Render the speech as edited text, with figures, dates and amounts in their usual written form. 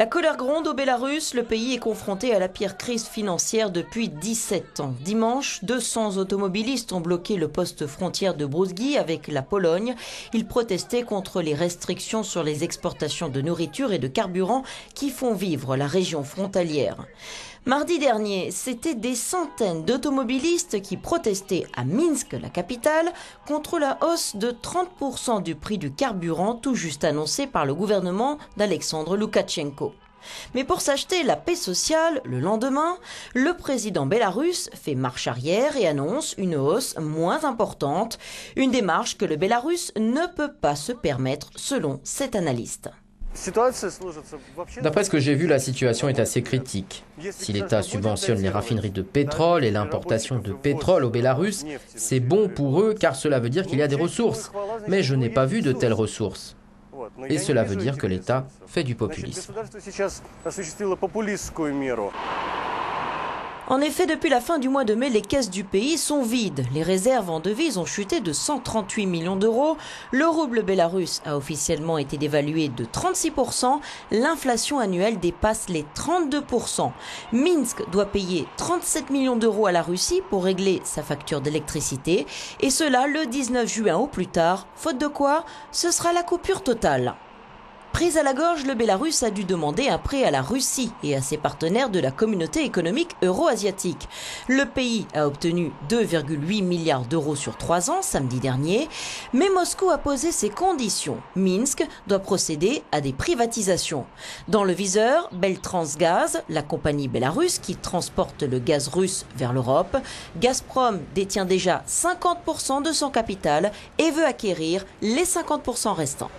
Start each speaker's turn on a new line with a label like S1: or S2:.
S1: La colère gronde au Bélarus, le pays est confronté à la pire crise financière depuis 17 ans. Dimanche, 200 automobilistes ont bloqué le poste frontière de Brouski avec la Pologne. Ils protestaient contre les restrictions sur les exportations de nourriture et de carburant qui font vivre la région frontalière. Mardi dernier, c'était des centaines d'automobilistes qui protestaient à Minsk, la capitale, contre la hausse de 30% du prix du carburant tout juste annoncée par le gouvernement d'Alexandre Loukachenko. Mais pour s'acheter la paix sociale, le lendemain, le président bélarusse fait marche arrière et annonce une hausse moins importante, une démarche que le Bélarus ne peut pas se permettre selon cet analyste.
S2: D'après ce que j'ai vu, la situation est assez critique. Si l'État subventionne les raffineries de pétrole et l'importation de pétrole au Bélarus, c'est bon pour eux car cela veut dire qu'il y a des ressources. Mais je n'ai pas vu de telles ressources. Et cela veut dire que l'État fait du populisme.
S1: En effet, depuis la fin du mois de mai, les caisses du pays sont vides. Les réserves en devises ont chuté de 138 millions d'euros. Le rouble bélarusse a officiellement été dévalué de 36%. L'inflation annuelle dépasse les 32%. Minsk doit payer 37 millions d'euros à la Russie pour régler sa facture d'électricité. Et cela le 19 juin au plus tard. Faute de quoi, ce sera la coupure totale. Prise à la gorge, le Bélarus a dû demander un prêt à la Russie et à ses partenaires de la communauté économique euro-asiatique. Le pays a obtenu 2,8 milliards d'euros sur 3 ans samedi dernier, mais Moscou a posé ses conditions. Minsk doit procéder à des privatisations. Dans le viseur, Beltransgaz, la compagnie bélarusse qui transporte le gaz russe vers l'Europe. Gazprom détient déjà 50% de son capital et veut acquérir les 50% restants.